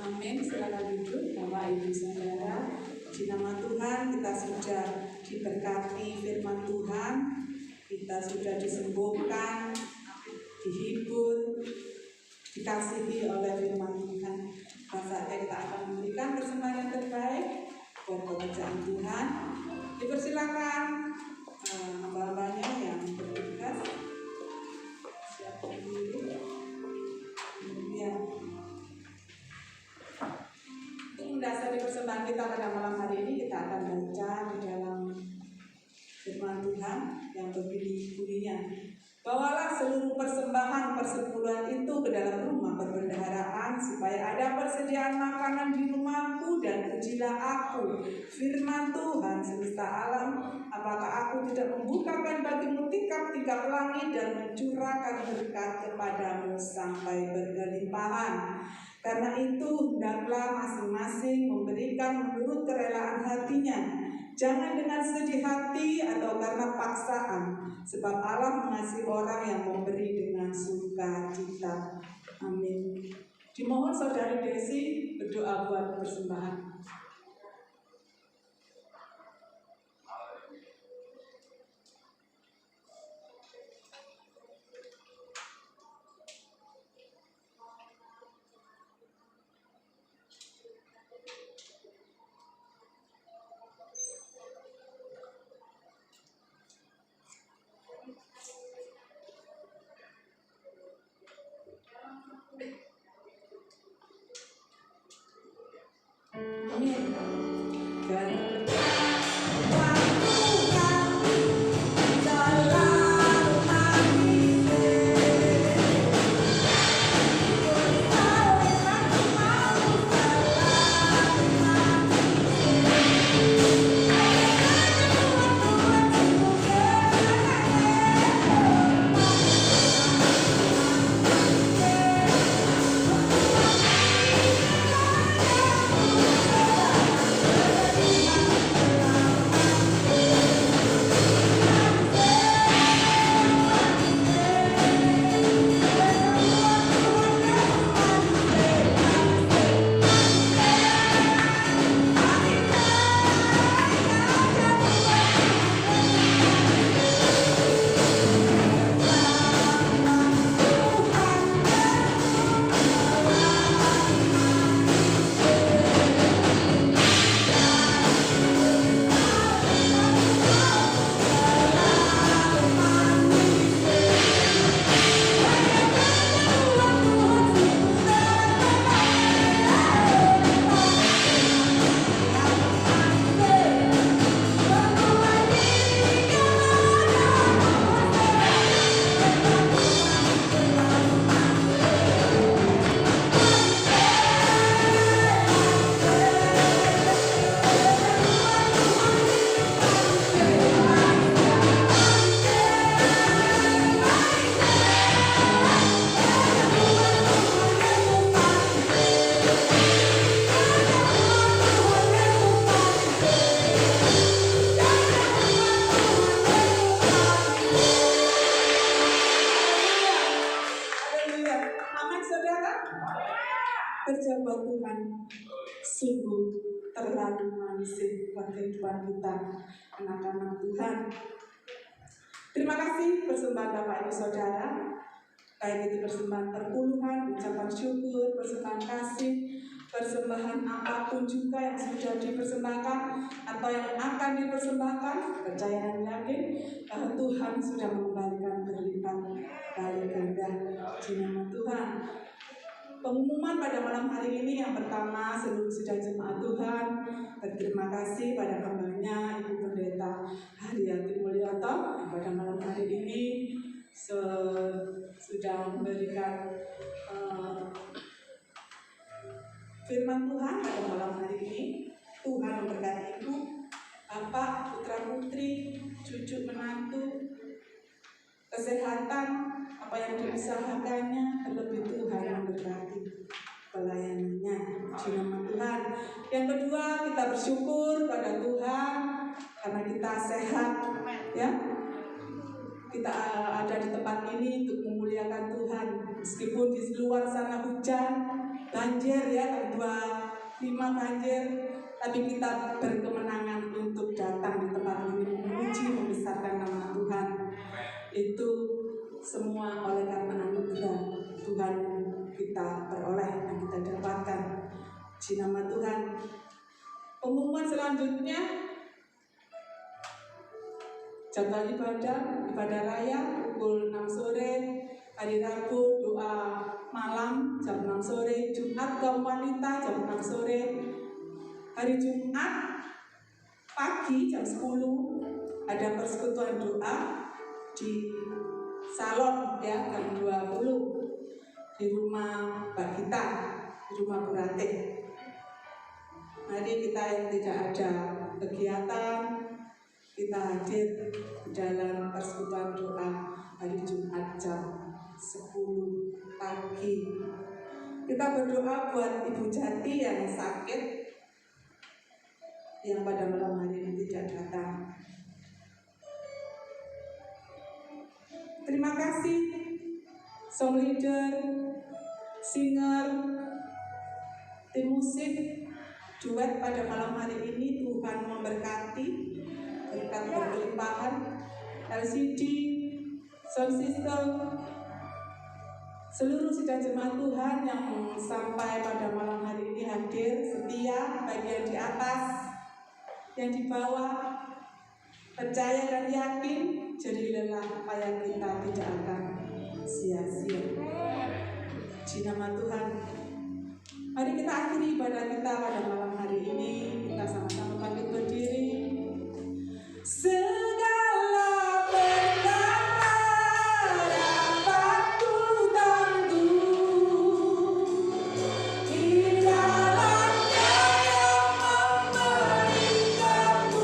Amin. Silakan duduk, Bapak Ibu Saudara. Di nama Tuhan kita sudah diberkati firman Tuhan, kita sudah disembuhkan, dihibur, dikasihi oleh firman Tuhan. Saatnya kita akan memberikan persembahan yang terbaik buat pekerjaan Tuhan. Dipersilakan hamba-hambanya yang bertugas siapkan diri. Kemudian untuk mendasari persembahan kita pada malam hari ini, kita akan baca di dalam firman Tuhan yang berbunyi-bunyinya, bawalah seluruh persembahan persepuluhan itu ke dalam rumah perbendaharaan, supaya ada persediaan makanan di rumahku, dan pujilah aku, firman Tuhan semesta alam, apakah aku tidak membukakan bagimu tikap-tikap langit dan mencurahkan berkat kepadamu sampai berkelimpahan. Karena itu hendaklah masing-masing memberikan menurut kerelaan hatinya, jangan dengan sedih hati atau karena paksaan, sebab Allah mengasihi orang yang memberi dengan sukacita. Amin. Dimohon Saudari Desi berdoa buat persembahan. Amin. Dan kerja buat Tuhan sungguh terlalu manis buat kehidupan kita, anak-anak Tuhan. Terima kasih persembahan Bapak Ibu Saudara, baik itu persembahan perpuluhan, ucapan syukur, persembahan kasih, persembahan apapun juga yang sudah dipersembahkan atau yang akan dipersembahkan, percaya dan yakin bahwa Tuhan sudah mengembalikan berlipat kali ganda di nama Tuhan. pada malam hari ini, yang pertama seluruh sidang jemaat Tuhan berterima kasih pada hambanya Ibu Pendeta Haryati Mulyoto yang pada malam hari ini sudah memberikan firman Tuhan pada malam hari ini. Tuhan memberkati Ibu, Bapak, putra putri, cucu menantu, kesehatan, apa yang diusahakannya, terlebih Tuhan memberkati pelayanannya. Puji nama Tuhan. Yang kedua, kita bersyukur pada Tuhan karena kita sehat, ya. Kita ada di tempat ini untuk memuliakan Tuhan, meskipun di luar sana hujan, banjir, ya, 25 banjir, tapi kita berkemenangan untuk datang di tempat ini memuji, membesarkan nama Tuhan. Itu semua oleh karena anugerah Tuhan kita peroleh dan kita dapatkan. Puji nama Tuhan. Pengumuman selanjutnya, jadwal ibadah raya pukul 6 sore, hari Rabu doa malam jam 6 sore, Jumat kaum wanita jam 6 sore, hari Jumat pagi jam 10 ada persekutuan doa di salon, ya, jam 20 di rumah Mbak Gita, di rumah Bu Ratih. Mari kita yang tidak ada kegiatan, kita hadir dalam persekutuan doa hari Jumat jam 10 pagi. Kita berdoa buat Ibu Jati yang sakit, yang pada malam hari ini tidak datang. Terima kasih song leader, singer, tim musik, duet pada malam hari ini. Tuhan memberkati, berkat berlimpahan, LCD, sound system, seluruh sidang jemaat Tuhan yang sampai pada malam hari ini hadir setia, baik yang di atas, yang di bawah, percaya dan yakin, jadilah upaya kita tidak akan sia-sia. Puji nama Tuhan. Mari kita akhiri ibadah kita pada malam hari ini. Kita sama-sama bangkit berdiri. Segala perkara dapat ku tangguh di dalamnya yang memberi kekuatan.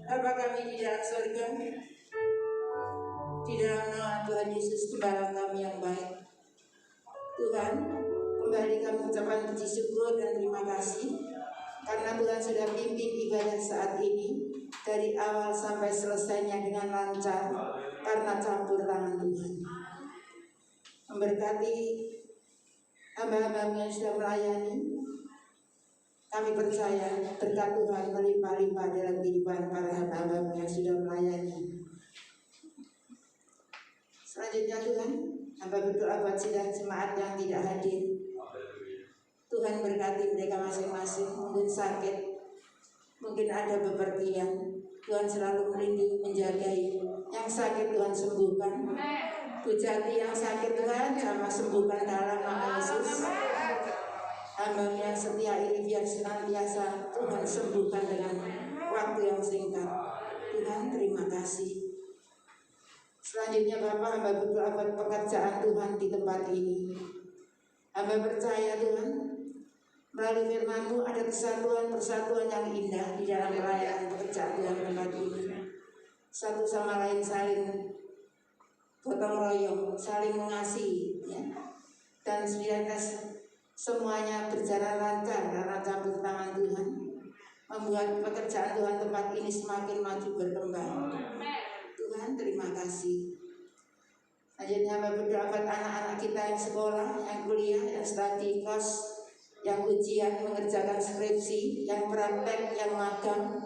Bapa kami di dalam surga, di dalam nama Tuhan Yesus, Gembala kami yang baik, Tuhan, kembali kami ucapkan puji syukur dan terima kasih karena Tuhan sudah pimpin ibadah saat ini dari awal sampai selesainya dengan lancar karena campur tangan Tuhan. Memberkati hamba-hamba yang sudah melayani, Kami percaya berkat Tuhan melimpah-limpah dalam kehidupan para hamba-Hamba yang sudah melayani. Selanjutnya Tuhan, hamba berdoa buat sidang jemaat yang tidak hadir. Tuhan berkati mereka masing-masing, mungkin sakit, mungkin ada bepergian. Tuhan selalu melindungi, menjagai. Yang sakit Tuhan sembuhkan. Bu Jati yang sakit Tuhan sama sembuhkan dalam nama Yesus. Hamba yang setia ini biar senantiasa Tuhan sembuhkan dengan waktu yang singkat. Tuhan terima kasih. Selanjutnya Bapak, hamba berdoa buat pekerjaan Tuhan di tempat ini. Hamba percaya Tuhan, melalui firman-Mu ada persatuan yang indah di dalam perayaan pekerjaan Tuhan tempat ini. Satu sama lain saling gotong royong, saling mengasihi, ya. Dan semuanya berjalan lancar karena campur tangan Tuhan, membuat pekerjaan Tuhan tempat ini semakin maju berkembang. Tuhan terima kasih. Selanjutnya berdoa buat anak-anak kita yang sekolah, yang kuliah, yang studi kos, yang ujian, mengerjakan skripsi, yang praktek, yang magang,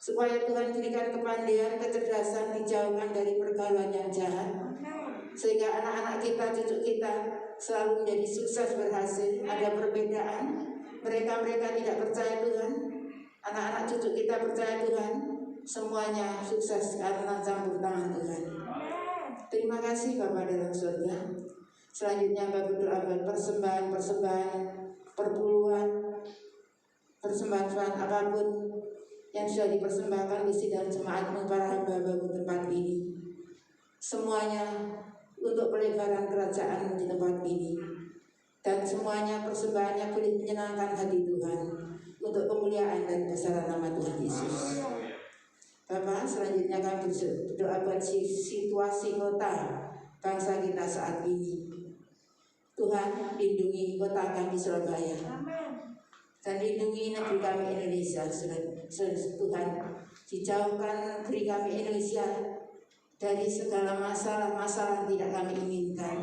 supaya Tuhan berikan kepandaian, kecerdasan, dijauhkan dari pergaulan yang jahat, sehingga anak-anak kita, cucu kita selalu menjadi sukses berhasil. Ada perbedaan, mereka tidak percaya Tuhan, anak-anak cucu kita percaya Tuhan, semuanya sukses karena campur tangan Tuhan. Terima kasih Bapa dalam surga. Selanjutnya Bapak berdoa buat persembahan, perpuluhan, persembahan apapun yang sudah dipersembahkan di sidang jemaat-Mu para hamba-Hamba-Mu tempat ini. Semuanya untuk pelebaran kerajaan di tempat ini. Dan semuanya persembahannya boleh menyenangkan hati Tuhan untuk kemuliaan dan besaran nama Tuhan Yesus. Bapak, selanjutnya kami berdoa buat situasi kota bangsa kita saat ini. Tuhan lindungi kota kami Surabaya, dan lindungi negeri kami Indonesia. Tuhan, dijauhkan negeri kami Indonesia dari segala masalah-masalah yang tidak kami inginkan.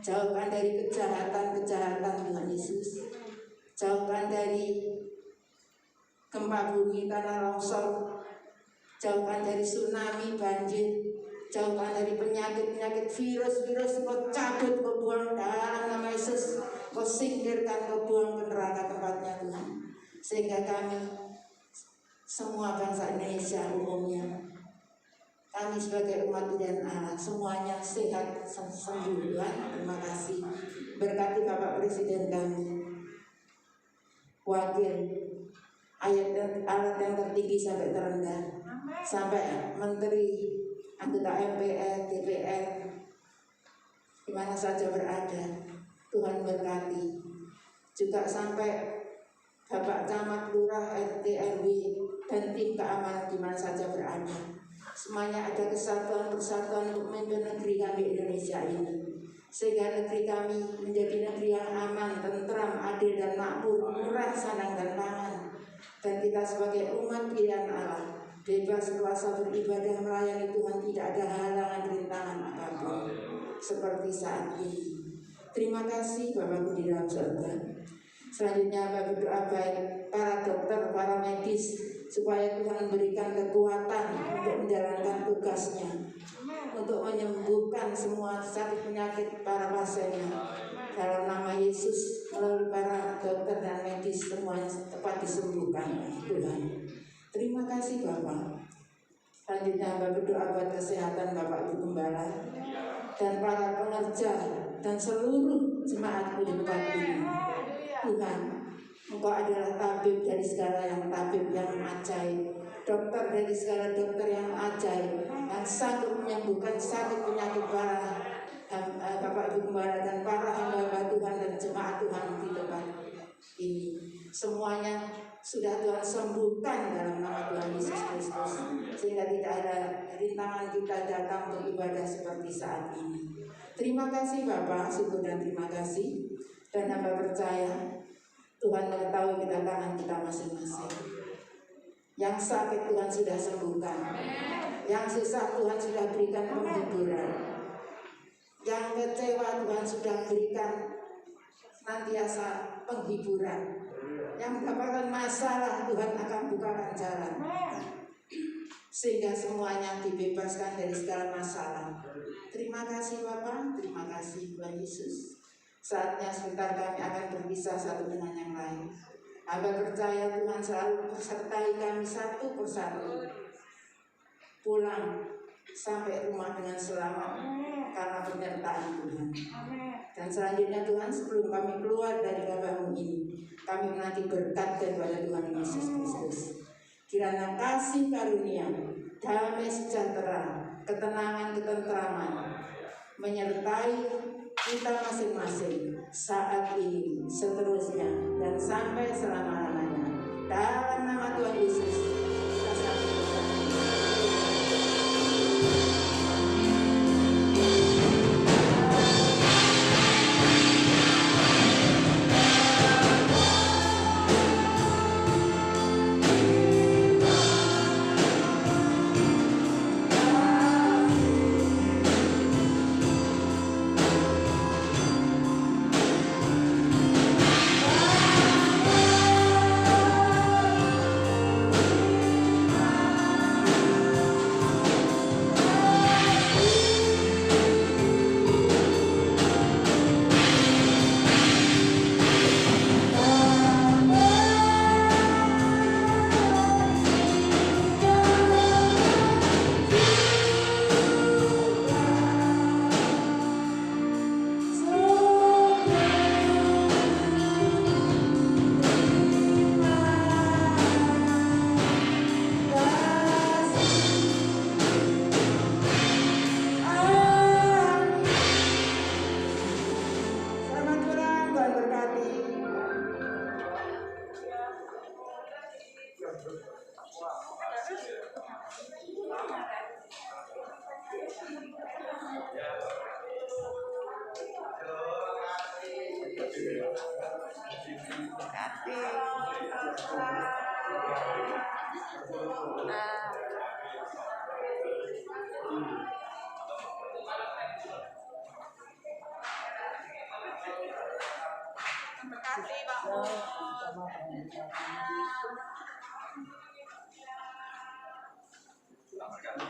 Jauhkan dari kejahatan Tuhan Yesus. Jauhkan dari gempa bumi, tanah longsor. Jauhkan dari tsunami, banjir. Jauhkan dari penyakit virus. Kau cabut, kau buang dalam nama Yesus. Kau singkirkan, kau buang ke neraka tempatnya Tuhan. Sehingga kami semua bangsa Indonesia umumnya, kami sebagai umat Tuhan Allah, semuanya sehat, sembuh Tuhan. Terima kasih. Berkati Bapak Presiden kami, wakil, alat yang tertinggi sampai terendah, sampai menteri, anggota MPR, DPR, di mana saja berada, Tuhan berkati. Juga sampai Bapak Camat, Lurah, RT, RW, dan tim keamanan di mana saja berada. Semuanya ada persatuan untuk memimpin negeri kami Indonesia ini, sehingga negeri kami menjadi negeri yang aman, tentram, adil dan makmur, murah sandang dan pangan. Dan kita sebagai umat pilihan Allah bebas kuasa beribadah melayani Tuhan, tidak ada halangan rintangan apapun seperti saat ini. Terima kasih Bapakku di dalam surga. Selanjutnya Bapak berdoa baik para dokter, para medis, supaya Tuhan memberikan kekuatan untuk menjalankan tugasnya, untuk menyembuhkan semua sakit penyakit para pasiennya. Dalam nama Yesus, melalui para dokter dan medis semuanya tepat disembuhkan Tuhan. Terima kasih Bapak. Selanjutnya Bapak berdoa buat kesehatan Bapak Ibu Gembala dan para pengerja dan seluruh jemaat di tempat ini. Tuhan, Engkau adalah tabib dari segala yang tabib yang ajaib, dokter dari segala dokter yang ajaib, yang sanggup menyembuhkan sakit penyakit para Bapak Ibu Gembala dan para hamba Tuhan dan jemaat Tuhan di tempat ini. Semuanya sudah Tuhan sembuhkan dalam nama Tuhan Yesus Kristus, sehingga tidak ada rintangan kita datang beribadah seperti saat ini. Terima kasih Bapak, syukur dan terima kasih. Dan hamba percaya Tuhan mengetahui kedatangan kita masing-masing. Yang sakit Tuhan sudah sembuhkan, yang susah Tuhan sudah berikan penghiburan, yang kecewa Tuhan sudah berikan senantiasa penghiburan. Yang mendapatkan masalah, Tuhan akan bukakan jalan sehingga semuanya dibebaskan dari segala masalah. Terima kasih Bapa, terima kasih Tuhan Yesus. Saatnya sebentar kami akan berpisah satu dengan yang lain. Hamba percaya Tuhan selalu bersertai kami satu persatu pulang sampai rumah dengan selamat karena penyertaan Tuhan. Dan selanjutnya Tuhan, sebelum kami keluar dari Bapa-Mu ini, kami menanti berkat daripada Tuhan Yesus Kristus. Kiranya kasih karunia, damai sejahtera, ketenangan, ketentraman menyertai kita masing-masing saat ini, seterusnya, dan sampai selama-lamanya. Dalam nama Tuhan Yesus, kita sambut.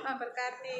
Memberkati. Memberkati.